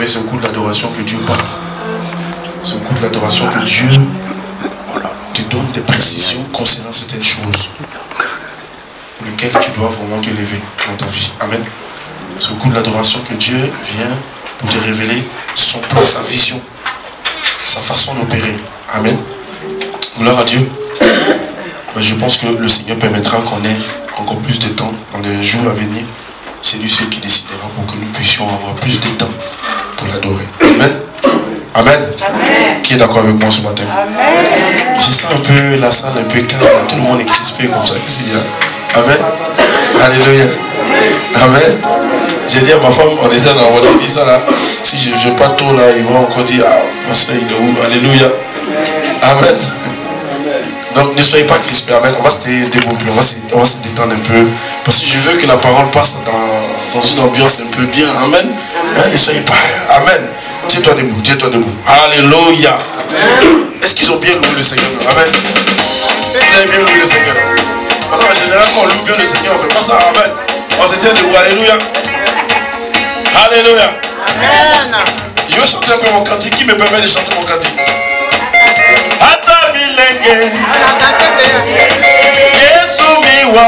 savez, c'est au cours de l'adoration que Dieu parle. C'est au cours de l'adoration que Dieu te donne des précisions concernant certaines choses pour lesquelles tu dois vraiment te lever dans ta vie. Amen. C'est au cours de l'adoration que Dieu vient pour te révéler son plan, sa vision, sa façon d'opérer. Amen. Gloire à Dieu. Mais je pense que le Seigneur permettra qu'on ait encore plus de temps dans les jours à venir. C'est lui seul qui décidera pour que nous puissions avoir plus de temps pour l'adorer. Amen. Amen. Amen. Qui est d'accord avec moi ce matin? Amen. Je sens un peu la salle un peu calme. Tout le monde est crispé comme ça ici. Hein? Amen. Alléluia. Amen. J'ai dit à ma femme, on était dans la voiture, dit ça là. Si je ne vais pas trop là, ils vont encore dire, ah, pasteur, il est où? Alléluia. Amen. Donc ne soyez pas crispés. Amen. On va se développer, on va se détendre un peu. Parce que je veux que la parole passe dans une ambiance un peu bien. Amen. Hein, ne soyez pas. Amen. Tiens-toi debout, tiens-toi debout. Alléluia. Est-ce qu'ils ont bien loué le Seigneur? Amen. Vous avez bien loué le Seigneur. Parce qu'en général, quand on loue bien le Seigneur, on ne fait pas ça. Amen. On se tient debout. Alléluia. Alléluia. Amen. Je vais chanter un peu mon cantique. Qui me permet de chanter mon cantique? Atabilenge Yesu miwa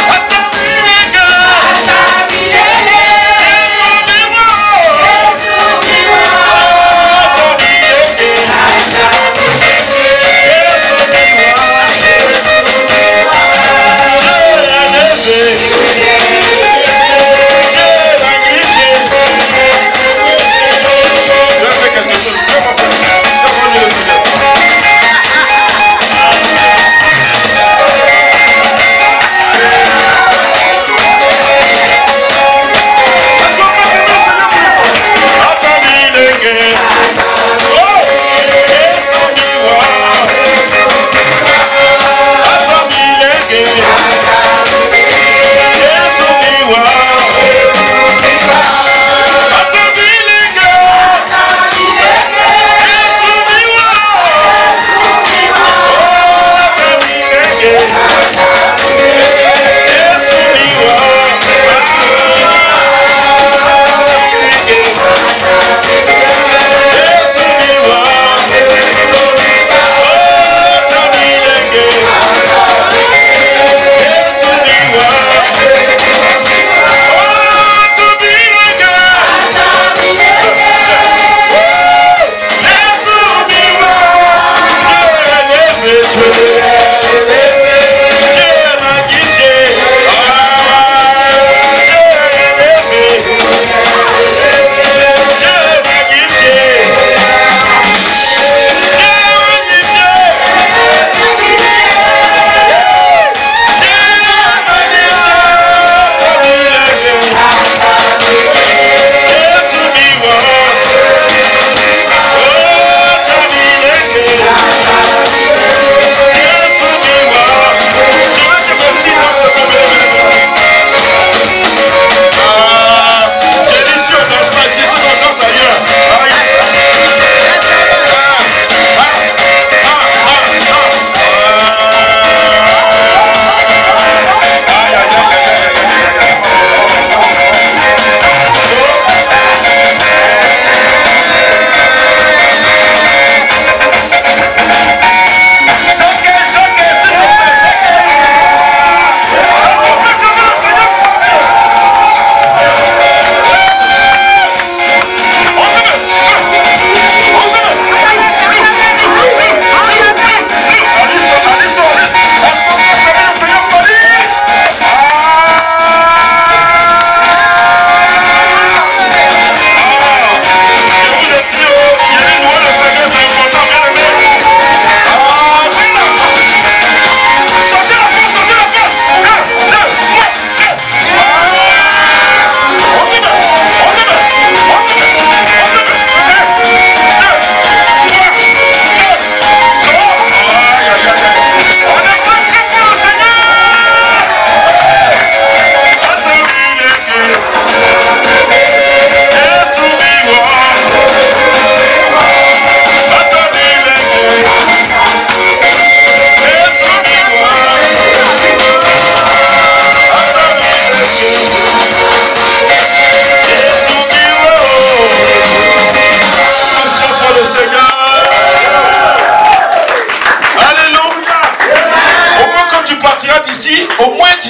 Ata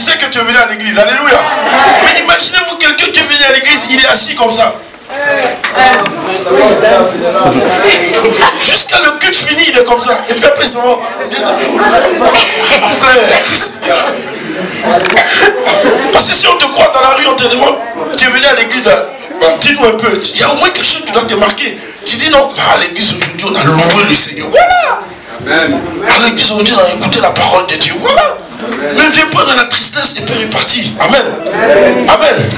sais que tu es venu à l'église. Alléluia. Mais imaginez-vous quelqu'un qui est venu à l'église, il est assis comme ça. Jusqu'à le culte fini, il est comme ça. Et puis après, ça va. Frère, parce que si on te croit dans la rue, on te demande, tu es venu à l'église, dis-nous un peu. Il y a au moins quelque chose qui doit te marquer. Tu dis non, à l'église aujourd'hui, on a loué le Seigneur. Voilà. À l'église aujourd'hui, on a écouté la parole de Dieu. Voilà. Ne viens pas dans la tristesse et puis repartir. Amen. Amen.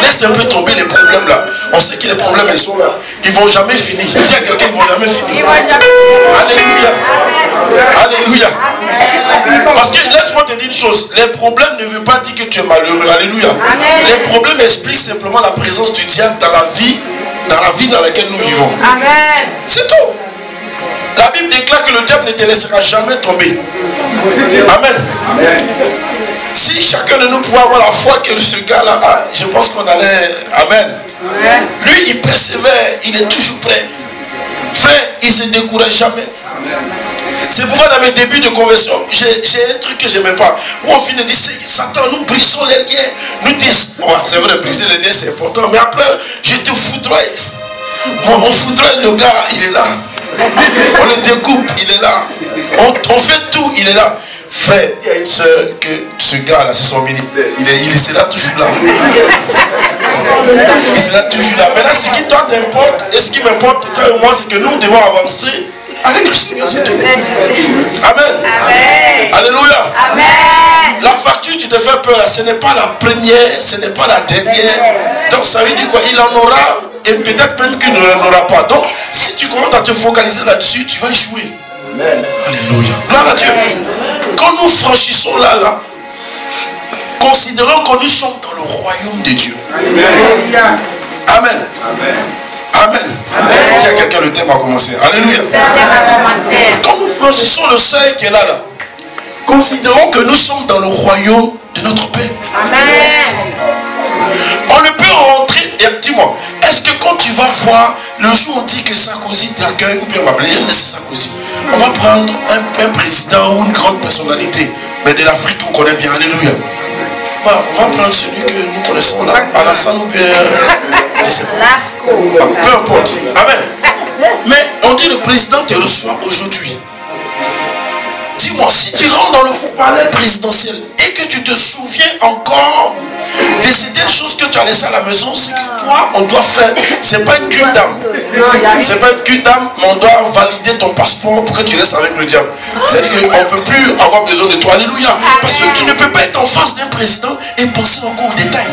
Laisse un peu tomber les problèmes là. On sait que les problèmes ils sont là. Ils ne vont jamais finir. Dis à quelqu'un, ils ne vont jamais finir. Alléluia. Alléluia. Parce que laisse-moi te dire une chose. Les problèmes ne veulent pas dire que tu es malheureux. Alléluia. Les problèmes expliquent simplement la présence du diable dans la vie dans laquelle nous vivons. Amen. C'est tout. La Bible déclare que le diable ne te laissera jamais tomber. Amen. Si chacun de nous pouvait avoir la foi que ce gars-là a, je pense qu'on allait... Amen. Lui, il persévère, il est toujours prêt. Frère, il ne se décourage jamais. C'est pourquoi dans mes débuts de conversion, j'ai un truc que je n'aimais pas. Où on finit de dire, Satan, nous brisons les liens. Nous c'est vrai, briser les liens, c'est important. Mais après, je te foudroie. On foudroie le gars, il est là. On le découpe, il est là. On fait tout, il est là. Frère, il y a une soeur que ce gars-là, c'est son ministère. Il sera toujours là. Il sera toujours là. Maintenant, ce qui toi t'importe et ce qui m'importe, toi et moi, c'est que nous devons avancer avec le Seigneur. Amen. Amen. Alléluia. Amen. La facture, tu te fais peur là. Ce n'est pas la première, ce n'est pas la dernière. Donc, ça veut dire quoi? Il en aura. Et peut-être même qu'il ne l'aura pas. Donc, si tu commences à te focaliser là-dessus, tu vas échouer. Amen. Alléluia. Gloire à Dieu. Quand nous franchissons là, considérons que nous sommes dans le royaume de Dieu. Amen. Amen. Amen. Amen. Tiens, quelqu'un, le thème a commencé. Alléluia. Quand nous franchissons le seuil qui est là, considérons que nous sommes dans le royaume de notre Père. Amen. On ne peut rentrer, et dis-moi, est-ce que quand tu vas voir, le jour où on dit que Sarkozy t'accueille, ou bien on va appeler Sarkozy, on va prendre un président ou une grande personnalité, mais de l'Afrique qu'on connaît bien, alléluia. Bah, on va prendre celui que nous connaissons là, Alassane ou bien, je sais pas. Bah, peu importe, amen. Mais on dit le président te reçoit aujourd'hui. Dis-moi, si tu rentres dans le palais présidentiel et que tu te souviens encore de certaines choses que tu as laissées à la maison, c'est que toi, on doit faire, c'est pas une cure d'âme. C'est pas une cure d'âme, mais on doit valider ton passeport pour que tu restes avec le diable. C'est-à-dire qu'on ne peut plus avoir besoin de toi. Alléluia. Parce que tu ne peux pas être en face d'un président et penser encore aux détails.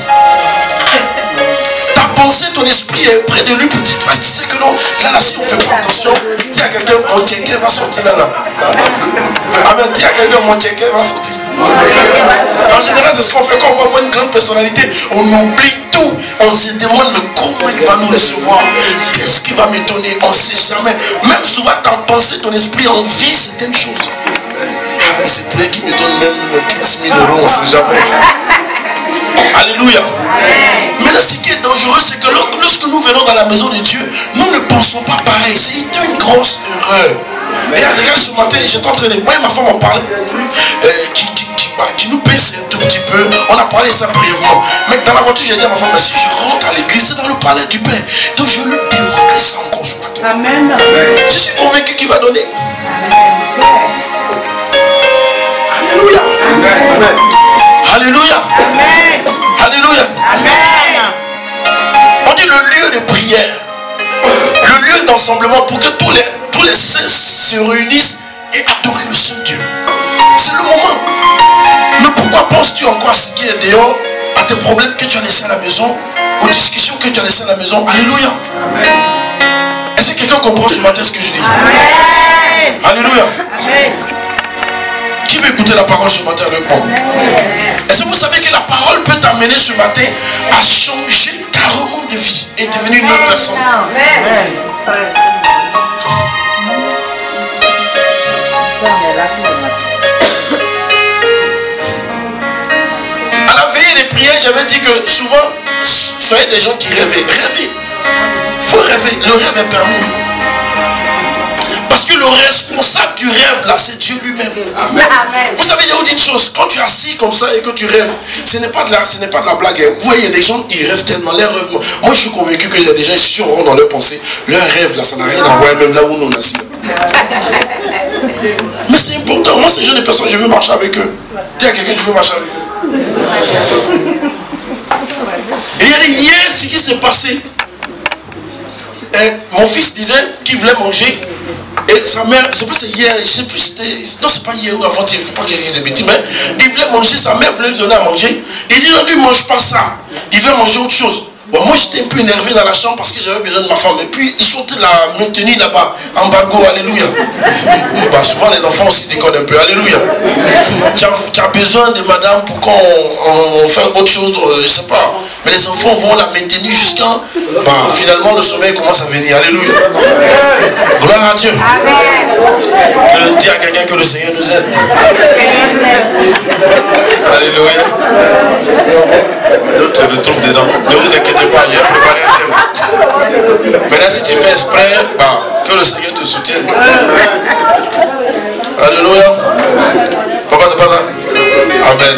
Ta pensée, ton esprit est près de lui pour dire, parce que tu sais que non, là, si on ne fait pas attention, dis à quelqu'un, mon tchéké va sortir là. Amen, dis à quelqu'un, mon tchéké va sortir. En général, c'est ce qu'on fait quand on va voir une grande personnalité. On oublie tout. On se demande, mais comment il va nous recevoir? Qu'est-ce qui va m'étonner? On ne sait jamais. Même souvent, ta pensée, ton esprit envie certaines choses. Et c'est pour elle qui me donne même 15 000 €, on ne sait jamais. Alléluia. Mais là, ce qui est dangereux, c'est que lorsque nous venons dans la maison de Dieu, nous ne pensons pas pareil. C'est une grosse erreur. Et regarde, ce matin, j'étais en train de... Moi et ma femme, on parlait d'un truc qui nous pince un tout petit peu. On a parlé de ça brièvement. Mais dans la voiture, j'ai dit à ma femme, si je rentre à l'église, c'est dans le palais du Père. Donc je lui demande ça encore ce matin. Amen. Je suis convaincu qu'il va donner. Alléluia. Amen. Alléluia. Amen. Alléluia. Amen. On dit le lieu de prière, le lieu d'ensemblement pour que tous les saints se réunissent et adorent le seul Dieu. C'est le moment. Mais pourquoi penses-tu encore à ce qui est dehors, à tes problèmes que tu as laissés à la maison, aux discussions que tu as laissées à la maison? Alléluia. Amen. Est-ce que quelqu'un comprend ce matin ce que je dis? Amen. Alléluia. Amen. Qui veut écouter la parole ce matin avec moi? Est-ce que vous savez que la parole peut t'amener ce matin à changer carrément de vie et devenir une autre personne? Amen. À la veillée des prières, j'avais dit que souvent, soyez des gens qui rêvez. Rêvez. Il faut rêver. Le rêve est permis. Parce que le responsable du rêve, là, c'est Dieu lui-même. Vous savez, il y a une chose, quand tu es assis comme ça et que tu rêves, ce n'est pas de la blague. Vous voyez, il y a des gens qui rêvent tellement, leurs rêves. Moi, je suis convaincu qu'il y a des gens qui sont dans leur pensée. Leur rêve, là, ça n'a rien à voir, même là où on est assis. Mais c'est important. Moi, ces jeunes personnes, je veux marcher avec eux. Dis à quelqu'un, je veux marcher avec eux. Et il y a des hier, ce qui s'est passé. Et mon fils disait qu'il voulait manger. Et sa mère, je ne sais pas si c'est hier, je ne sais plus c'était. Non, c'est pas hier ou avant, il ne faut pas qu'elle dise des bêtises, mais il voulait manger, sa mère voulait lui donner à manger. Il dit non, lui ne mange pas ça. Il veut manger autre chose. Bon, moi j'étais un peu énervé dans la chambre parce que j'avais besoin de ma femme. Et puis ils sont la maintenue là-bas. Embargo, alléluia. Bah, souvent les enfants aussi déconnent un peu, alléluia. Tu as besoin de madame pour qu'on fasse autre chose, je ne sais pas. Mais les enfants vont la maintenir jusqu'à. Bah, finalement le sommeil commence à venir, alléluia. Gloire à Dieu. Amen. Dis à quelqu'un que le Seigneur nous aide. Alléluia. L'autre se retrouve dedans. Ne vous inquiétez pas, j'ai préparé un thème. Maintenant, si tu fais exprès, bah, que le Seigneur te soutienne. Alléluia. Papa, c'est pas ça? Amen.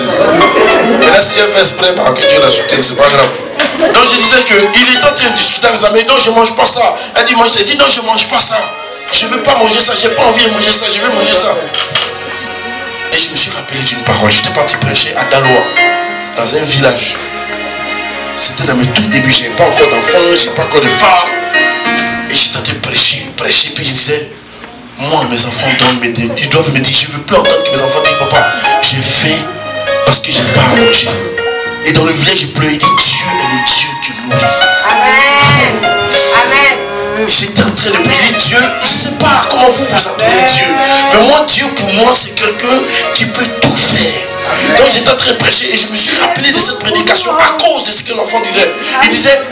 Maintenant, si elle fait exprès, bah, que Dieu la soutienne, c'est pas grave. Donc, je disais qu'il est en train de discuter avec sa mère. Non, je ne mange pas ça. Elle dit, mange. Elle dit, non, je ne mange pas ça. Je ne veux pas manger ça. Je n'ai pas envie de manger ça. Je vais manger ça. Et je me suis rappelé d'une parole. J'étais parti prêcher à Daloa, dans un village. C'était dans mes tout débuts. Je n'avais pas encore d'enfants, je n'avais pas encore de femmes. Et j'étais en train de prêcher. Puis je disais, moi, mes enfants ils doivent me dire, je ne veux plus entendre que mes enfants disent, papa, j'ai faim parce que je n'ai pas à manger. Et dans le village, je pleurais. Il dit, Dieu est le Dieu qui nourrit. Amen. Amen. J'étais en train de prier. Je dis, Dieu, je ne sais pas comment vous adorez Dieu. Mais moi, Dieu, pour moi, c'est quelqu'un qui peut tout faire. Donc j'étais en train de prêcher et je me suis rappelé de cette prédication à cause de ce que l'enfant disait. Il disait,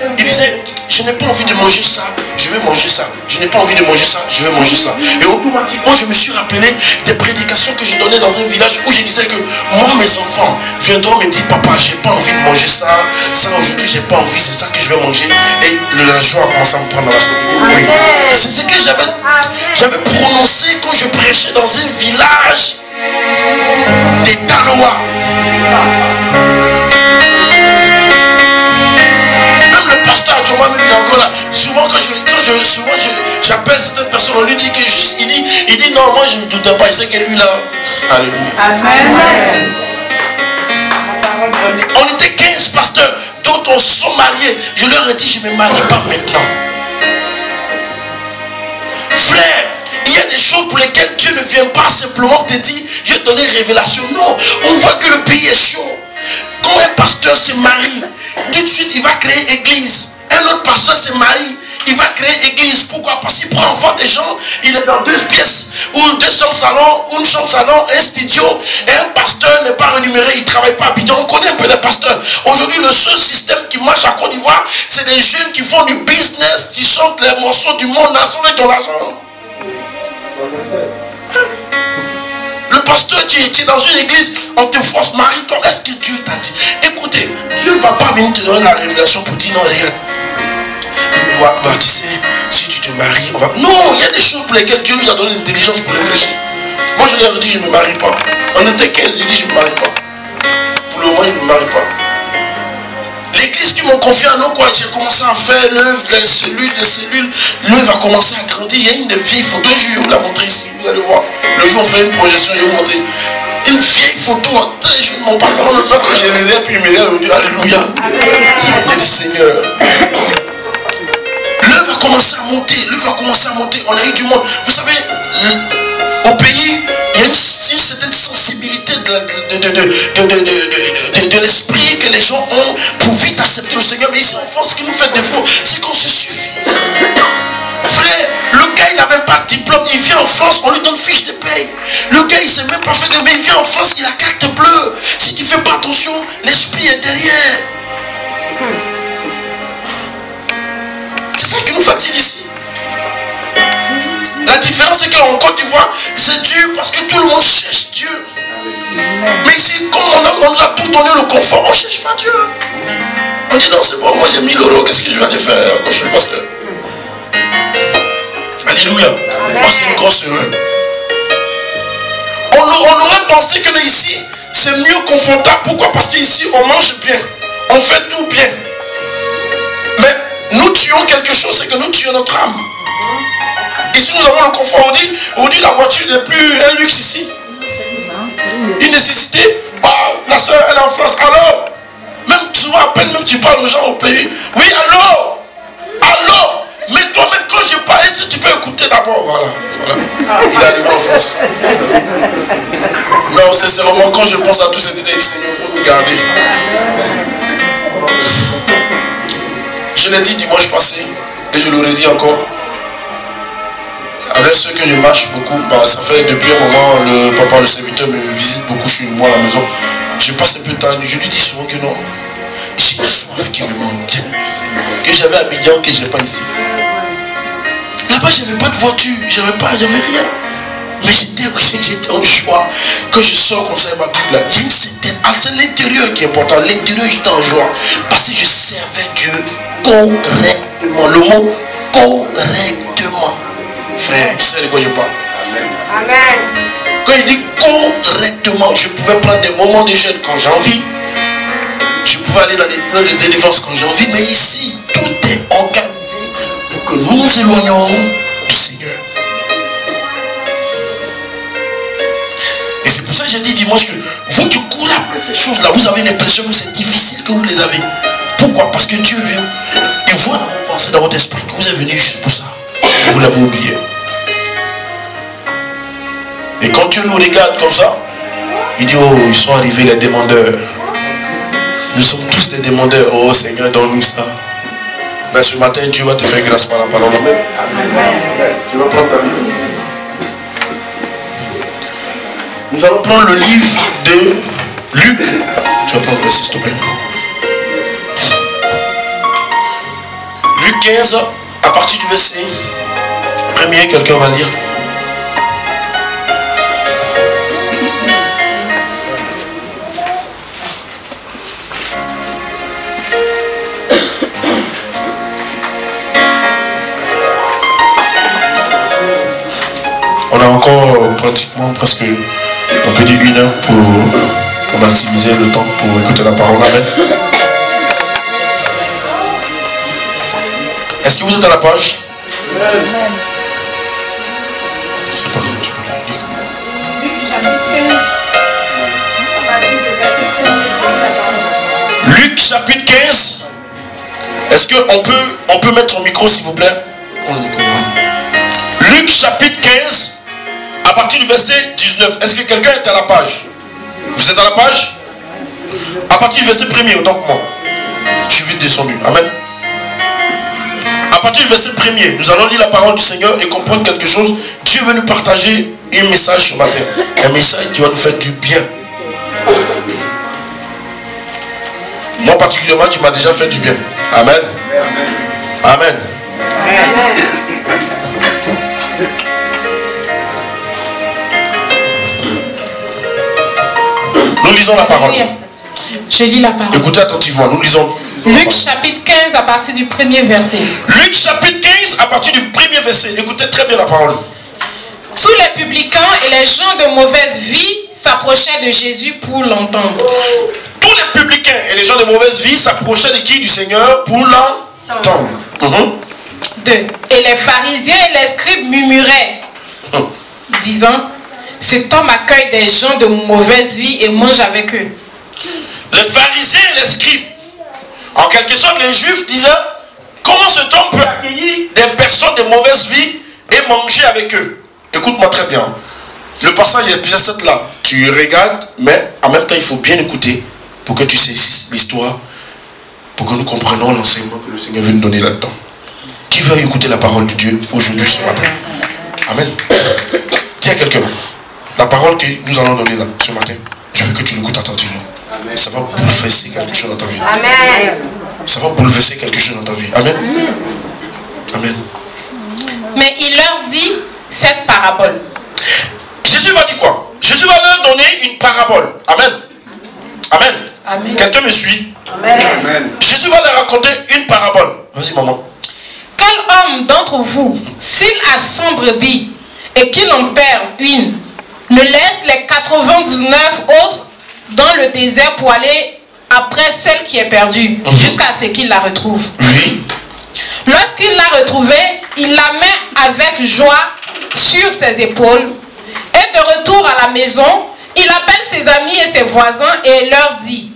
je n'ai pas envie de manger ça, je vais manger ça. Je n'ai pas envie de manger ça, je vais manger ça. Et automatiquement, je me suis rappelé des prédications que je donnais dans un village où je disais que moi, mes enfants viendront me dire, papa, j'ai pas envie de manger ça. Ça aujourd'hui, j'ai pas envie, c'est ça que je vais manger. Et la joie a commencé à me prendre la... Oui. C'est ce que j'avais prononcé quand je prêchais dans un village des Danois. Même le pasteur Adjoma, même il est encore là. Souvent quand j'appelle certaines personnes, on lui dit que il dit non, moi je ne doutais pas, il sait que lui là. Alléluia. Amen. On était 15 pasteurs, d'autres sont mariés. Je leur ai dit, je ne me marie pas maintenant. Frère, il y a des choses pour lesquelles Dieu ne vient pas simplement te dire, je vais te donner révélation. Non, on voit que le pays est chaud. Quand un pasteur se marie, tout de suite il va créer église. Un autre pasteur se marie, il va créer église. Pourquoi? Parce qu'il prend enfant des gens, il est dans 2 pièces, ou 2 chambres salon, ou une chambre salon, un studio. Et un pasteur n'est pas rémunéré, il ne travaille pas à Abidjan. On connaît un peu les pasteurs. Aujourd'hui, le seul système qui marche à Côte d'Ivoire, c'est des jeunes qui font du business, qui chantent les morceaux du monde national qui ont l'argent. Le pasteur, tu es dans une église, on te force, marie-toi. Est-ce que Dieu t'a dit? Écoutez, Dieu ne va pas venir te donner la révélation pour dire non, regarde. Bah, tu sais, si tu te maries, on va... Non, il y a des choses pour lesquelles Dieu nous a donné l'intelligence pour réfléchir. Moi, je leur ai dit, je ne me marie pas. On était 15, j'ai dit, je ne me marie pas. Pour le moment, je ne me marie pas. L'église qui m'ont confié à nous, quoi, j'ai commencé à faire l'œuvre des cellules. L'œuvre a commencé à grandir. Il y a une vieille photo, je vais vous la montrer ici, vous allez voir. Le jour où on fait une projection, je vais vous montrer. Une vieille photo, très jeune, mon pantalon, le mec, quand j'ai l'aidé, puis il me dit, alléluia. Il dit, Seigneur. L'œuvre a commencé à monter, on a eu du monde. Vous savez, au pays, il y a une certaine sensibilité de l'esprit que les gens ont pour vite accepter le Seigneur. Mais ici en France, ce qui nous fait défaut, c'est qu'on se suffit. Frère, le gars, il n'a même pas de diplôme, il vient en France, on lui donne fiche de paye. Le gars, il ne s'est même pas fait de... Mais il vient en France, il a carte bleue. Si tu ne fais pas attention, l'esprit est derrière. C'est ça qui nous fatigue ici. La différence c'est qu'en Côte d'Ivoire, c'est dur parce que tout le monde cherche Dieu. Mais ici, comme on nous a tout donné le confort, on ne cherche pas Dieu. On dit non, c'est bon, moi j'ai 1000 €, qu'est-ce que je vais aller faire quand je suis pasteur? Alléluia. Oh, c'est une grosse erreur. On aurait pensé que là, ici, c'est mieux confortable. Pourquoi? Parce qu'ici, on mange bien. On fait tout bien. Mais nous tuons quelque chose, c'est que nous tuons notre âme. Ici, nous avons le confort. On dit la voiture n'est plus un luxe ici. Une nécessité. Ah, la soeur, elle est en France. Alors, même souvent, à peine même tu parles aux gens au pays. Oui, allô? Allô? Mais toi-même, quand je parle, est-ce que tu peux écouter d'abord? Voilà. Il est arrivé en France. Non, sincèrement, quand je pense à tous ces détails, Seigneur, il faut nous garder. Je l'ai dit dimanche passé, et je l'aurais dit encore. Avec ceux que je marche beaucoup, ça fait depuis un moment, le papa, le serviteur me visite beaucoup chez moi à la maison. Je passe un peu de temps, je lui dis souvent que non. J'ai une soif qui me manque. Que j'avais à Abidjan, que je n'ai pas ici. Là-bas, je n'avais pas de voiture, j'avais rien. Mais j'étais en joie. Quand je sors comme ça, ma Bible là, c'est l'intérieur qui est important. L'intérieur, j'étais en joie. Parce que je servais Dieu correctement. Le mot correctement. Frère, tu sais de quoi je parle. Amen. Quand je dis correctement, je pouvais prendre des moments de jeûne quand j'ai envie. Je pouvais aller dans les plans de délivrance quand j'ai envie. Mais ici, tout est organisé pour que nous nous éloignions du Seigneur. Et c'est pour ça que j'ai dit dimanche que vous qui courez après ces choses-là, vous avez l'impression que c'est difficile que vous les avez. Pourquoi? Parce que Dieu vient et voit dans vos pensées, dans votre esprit que vous êtes venu juste pour ça. Et vous l'avez oublié. Et quand Dieu nous regarde comme ça, il dit, oh, ils sont arrivés les demandeurs. Nous sommes tous des demandeurs. Oh Seigneur, donne-nous ça. Mais ce matin, Dieu va te faire grâce par la parole. Amen. Tu vas prendre ta Bible. Nous allons prendre le livre de Luc. Tu vas prendre le verset, s'il te plaît. Luc 15, à partir du verset 1er, quelqu'un va lire. On a encore pratiquement presque, on peut dire 1 heure pour maximiser le temps pour écouter la parole. Amen. Est-ce que vous êtes à la page? Amen. C'est pas grave, tu peux le lire. Luc chapitre 15. Luc chapitre 15. Est-ce qu'on peut mettre son micro s'il vous plaît? Luc chapitre 15. À partir du verset 19, est-ce que quelqu'un est à la page? Vous êtes à la page? À partir du verset 1er, autant que moi. Je suis vite descendu. Amen. À partir du verset 1er, nous allons lire la parole du Seigneur et comprendre quelque chose. Dieu veut nous partager un message ce matin. Un message qui va nous faire du bien. Moi particulièrement, qui m'a déjà fait du bien. Amen. Amen. Amen. Nous lisons la parole. Je lis la parole. Écoutez attentivement, nous lisons. Luc chapitre 15 à partir du premier verset. Luc chapitre 15 à partir du premier verset. Écoutez très bien la parole. Tous les publicains et les gens de mauvaise vie s'approchaient de Jésus pour l'entendre. Tous les publicains et les gens de mauvaise vie s'approchaient de qui? Du Seigneur pour l'entendre. 2. Et les pharisiens et les scribes murmuraient, disant, cet homme accueille des gens de mauvaise vie et mange avec eux. Les pharisiens et les scribes, en quelque sorte les juifs disaient, comment cet homme peut accueillir des personnes de mauvaise vie et manger avec eux? Écoute-moi très bien. Le passage est déjà là. Tu regardes, mais en même temps il faut bien écouter pour que tu saisisses l'histoire, pour que nous comprenions l'enseignement que le Seigneur veut nous donner là-dedans. Qui veut écouter la parole de Dieu aujourd'hui ce matin? Amen. Dis à quelqu'un, la parole que nous allons donner là ce matin, je veux que tu l'écoutes attentivement. Ça va bouleverser quelque chose dans ta vie. Amen. Ça va bouleverser quelque chose dans ta vie. Amen. Amen. Mais il leur dit cette parabole. Jésus va dire quoi? Jésus va leur donner une parabole. Amen. Amen. Amen. Quelqu'un me suit? Amen. Jésus va leur raconter une parabole. Vas-y maman. Quand quel homme d'entre vous, s'il a 100 brebis et qu'il en perd une, ne laisse les 99 autres dans le désert pour aller après celle qui est perdue, jusqu'à ce qu'il la retrouve? Oui. Lorsqu'il l'a retrouvée, il la met avec joie sur ses épaules, et de retour à la maison, il appelle ses amis et ses voisins et leur dit: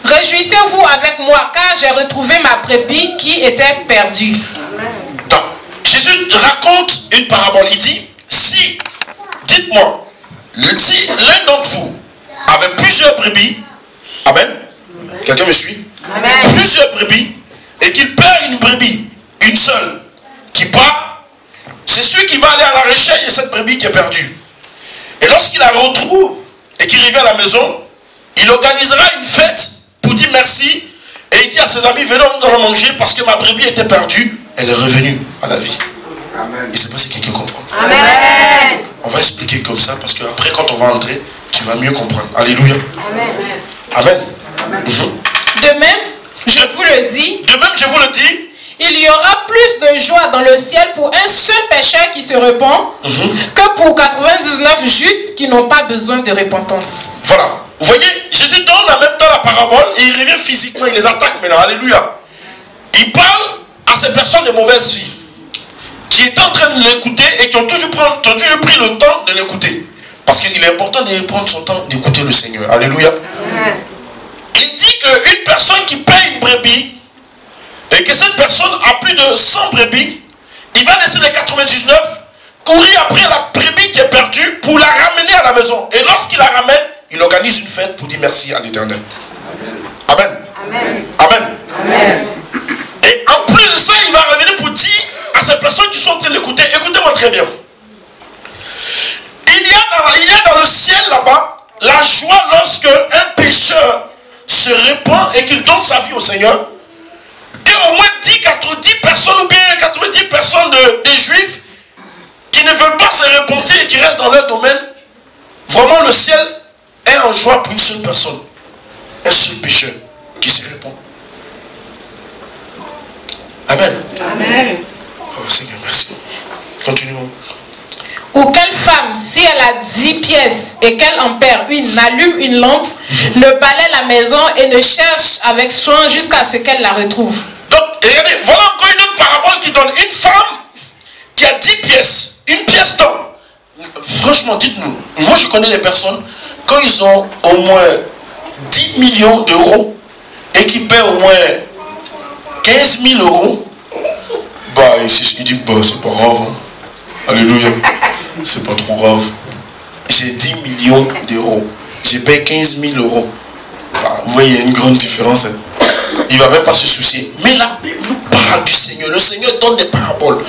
réjouissez-vous avec moi, car j'ai retrouvé ma brebis qui était perdue. Donc, Jésus raconte une parabole. Il dit, si, dites-moi, si l'un d'entre vous avait plusieurs brebis, amen, quelqu'un me suit? Amen. Plusieurs brebis, et qu'il perd une brebis, une seule, qui part, c'est celui qui va aller à la recherche de cette brebis qui est perdue. Et lorsqu'il la retrouve, et qu'il revient à la maison, il organisera une fête pour dire merci, et il dit à ses amis, venez, nous allons manger parce que ma brebis était perdue, elle est revenue à la vie. Amen. Et c'est pas si quelqu'un comprend. Amen. On va expliquer comme ça parce que après quand on va entrer, tu vas mieux comprendre. Alléluia. Amen. Amen. Amen. De même, je vous le dis. De même, je vous le dis. Il y aura plus de joie dans le ciel pour un seul pécheur qui se repent que pour 99 justes qui n'ont pas besoin de repentance. Voilà. Vous voyez, Jésus donne en même temps la parabole et il revient physiquement, il les attaque maintenant. Alléluia. Il parle à ces personnes de mauvaise vie qui étaient en train de l'écouter et qui ont toujours pris le temps de l'écouter. Parce qu'il est important de prendre son temps d'écouter le Seigneur. Alléluia. Il dit qu'une personne qui paye une brebis et que cette personne a plus de 100 brebis, il va laisser les 99 courir après la brebis qui est perdue pour la ramener à la maison. Et lorsqu'il la ramène, il organise une fête pour dire merci à l'Éternel. Amen. Amen. Amen. Amen. Et en plus de ça, il va revenir pour dire à ces personnes qui sont en train d'écouter, écoutez-moi très bien. Il y a dans le ciel là-bas la joie lorsque un pécheur se répand et qu'il donne sa vie au Seigneur. Et au moins 10 personnes ou bien 90 personnes des Juifs qui ne veulent pas se repentir et qui restent dans leur domaine. Vraiment le ciel est en joie pour une seule personne. Un seul pécheur qui se répand. Amen. Amen. Oh Seigneur, merci. Continuons. Ou quelle femme, si elle a 10 pièces et qu'elle en perd une, allume une lampe, ne balaie la maison et ne cherche avec soin jusqu'à ce qu'elle la retrouve. Donc, regardez, voilà encore une autre parabole qui donne une femme qui a 10 pièces, une pièce d'or. Franchement, dites-nous, moi je connais des personnes, quand ils ont au moins 10 millions d'euros et qui paient au moins 15 000 euros, bah, ils disent, bah, c'est pas grave. Hein. Alléluia. C'est pas trop grave. J'ai 10 millions d'euros. J'ai payé 15 000 euros. Bah, vous voyez, il y a une grande différence. Hein. Il ne va même pas se soucier. Mais la Bible nous parle du Seigneur. Le Seigneur donne des paraboles.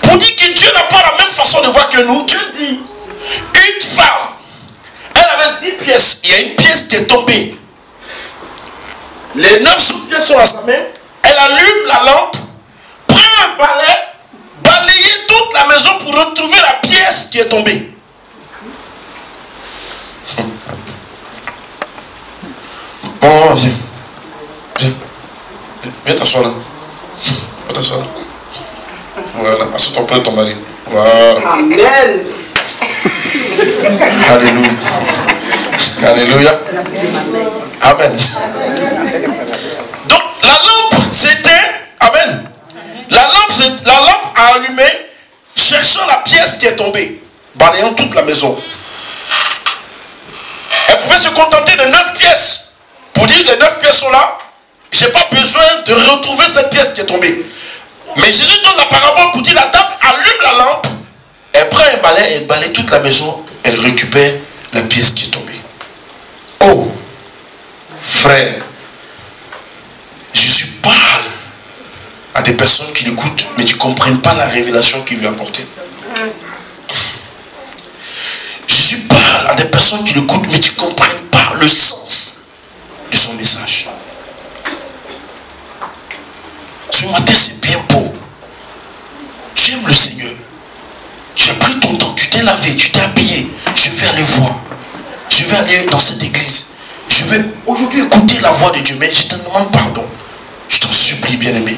Pour dire que Dieu n'a pas la même façon de voir que nous. Dieu dit, une femme, elle avait 10 pièces. Il y a une pièce qui est tombée. Les 9 pièces sont à sa main. Elle allume la lampe, prend un balai, balayer toute la maison pour retrouver la pièce qui est tombée. Bon, viens. Viens t'asseoir là. Viens t'asseoir là. Voilà, assois-toi près de ton mari. Voilà. Amen. Alléluia. Alléluia. Amen. Donc la lampe c'était, amen. La lampe a allumé, cherchant la pièce qui est tombée, balayant toute la maison. Elle pouvait se contenter de 9 pièces. Pour dire les 9 pièces sont là, j'ai pas besoin de retrouver cette pièce qui est tombée. Mais Jésus donne la parabole pour dire la dame allume la lampe, elle prend un balai, elle balaye toute la maison, elle récupère la pièce qui est tombée. Oh, frère, Jésus parle à des personnes qui l'écoutent, mais qui ne comprennent pas la révélation qu'il lui a apportée. Jésus parle à des personnes qui l'écoutent, mais qui ne comprennent pas le sens de son message. Ce matin, c'est bien beau. Tu aimes le Seigneur. Tu as pris ton temps, tu t'es lavé, tu t'es habillé. Je vais aller voir. Je vais aller dans cette église. Je vais aujourd'hui écouter la voix de Dieu, mais je te demande pardon. Je t'en supplie, bien-aimé.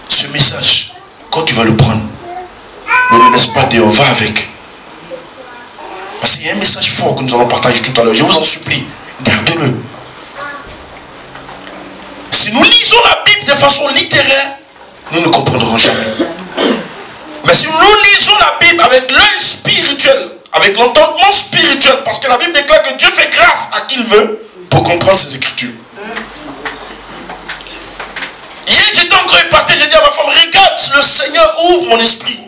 Ce message quand tu vas le prendre, ne le laisse pas dehors, va avec. Parce qu'il y a un message fort que nous allons partager tout à l'heure. Je vous en supplie, gardez-le. Si nous lisons la Bible de façon littéraire, nous ne comprendrons jamais. Mais si nous lisons la Bible avec l'œil spirituel, avec l'entendement spirituel, parce que la Bible déclare que Dieu fait grâce à qui il veut pour comprendre ses Écritures. Hier, j'étais encore épaté, j'ai dit à ma femme, regarde, le Seigneur ouvre mon esprit.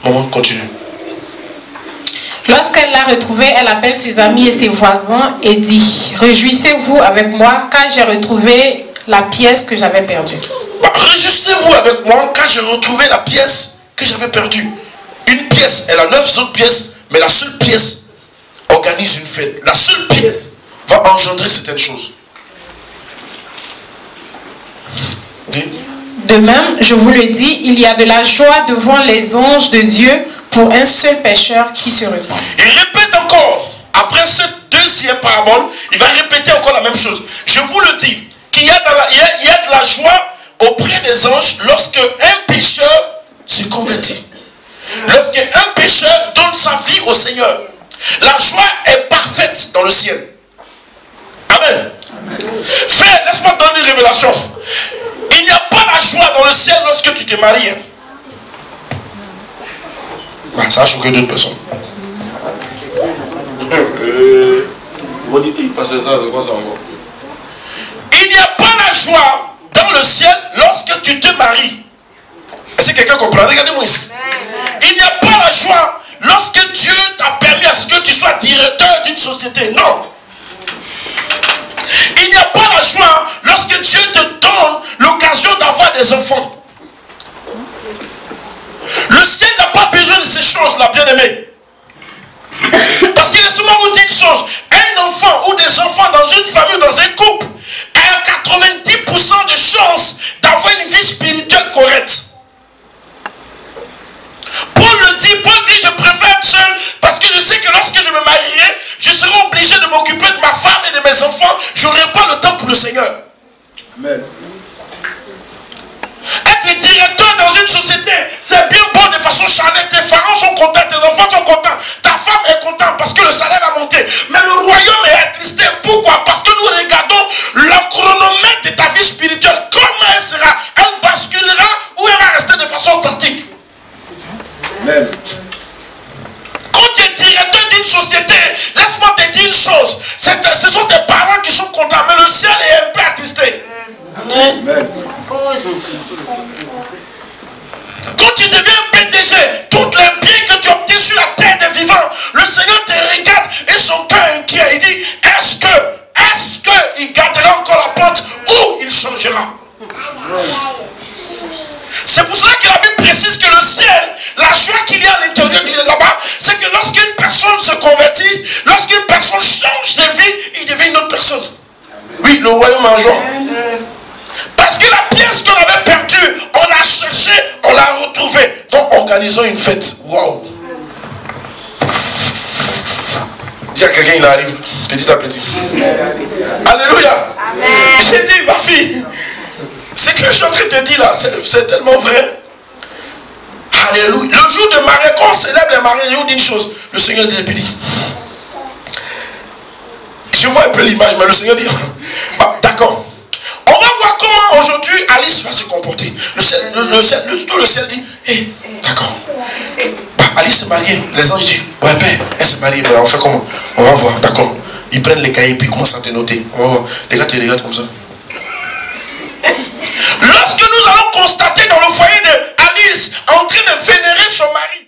Maman, continue. Lorsqu'elle l'a retrouvé, elle appelle ses amis et ses voisins et dit, réjouissez-vous avec moi car j'ai retrouvé la pièce que j'avais perdue. Réjouissez-vous avec moi car j'ai retrouvé la pièce que j'avais perdue. Une pièce, elle a 9 autres pièces, mais la seule pièce organise une fête. La seule pièce va engendrer certaines choses. Dis. De même, je vous le dis, il y a de la joie devant les anges de Dieu pour un seul pécheur qui se repent. Il répète encore, après cette deuxième parabole, il va répéter encore la même chose. Je vous le dis, qu'il y a de la joie auprès des anges lorsque un pécheur se convertit. Lorsque un pécheur donne sa vie au Seigneur. La joie est parfaite dans le ciel. Amen. Frère, laisse-moi donner une révélation. Il n'y a pas la joie dans le ciel lorsque tu te maries. Ça a choqué d'autres personnes. Il n'y a pas la joie dans le ciel lorsque tu te maries. Est-ce que quelqu'un comprend? Regardez-moi ici. Il n'y a pas la joie lorsque Dieu t'a permis à ce que tu sois directeur d'une société. Non. Il n'y a pas la joie lorsque Dieu te donne l'occasion d'avoir des enfants. Le ciel n'a pas besoin de ces choses-là, bien-aimés. Parce que laissez-moi vous dire une chose. Un enfant ou des enfants dans une famille, dans un couple, a 90% de chances d'avoir une vie spirituelle correcte. Paul dit, je préfère être seul parce que je sais que lorsque je me marierai, je serai obligé de m'occuper de ma femme et de mes enfants. Je n'aurai pas le temps pour le Seigneur. Amen. Être directeur dans une société, c'est bien beau de façon charnelle. Tes parents sont contents, tes enfants sont contents, ta femme est contente parce que le salaire a monté. Mais le royaume est attristé. Pourquoi? Parce que nous regardons le chronomètre de ta vie spirituelle. Comment elle sera? Elle basculera ou elle va rester de façon statique? Amen. Quand tu es directeur d'une société, laisse-moi te dire une chose. Ce sont tes parents qui sont contents, mais le ciel est un peu attristé. Amen. Quand tu deviens PDG, tous les biens que tu obtiens sur la terre des vivants, le Seigneur te regarde et son cœur est inquiet. Il dit, est-ce qu'il gardera encore la porte ou il changera? C'est pour cela que la Bible précise que le ciel, la joie qu'il y a à l'intérieur de là-bas, c'est que lorsqu'une personne se convertit, lorsqu'une personne change de vie, il devient une autre personne. Oui, le royaume en joie. Parce que la pièce qu'on avait perdue, on l'a cherchée, on l'a retrouvée. Donc organisons une fête. Waouh! Dis à quelqu'un, il arrive petit à petit. Alléluia! J'ai dit, ma fille, ce que je suis en train de te dire là, c'est tellement vrai. Alléluia. Le jour de mariage, quand on célèbre les mariages, je vous dis une chose. Le Seigneur dit, je vois un peu l'image, mais le Seigneur dit, bah, d'accord. On va voir comment aujourd'hui Alice va se comporter. Tout le ciel dit, hey, d'accord. Bah, Alice est mariée. Les anges disent, ouais, père, elle s'est mariée. Bah, on fait comment? On va voir, d'accord. Ils prennent les cahiers et puis ils commencent à te noter. On va voir. Les gars te regardent comme ça. Lorsque nous allons constater dans le foyer d'Alice en train de vénérer son mari,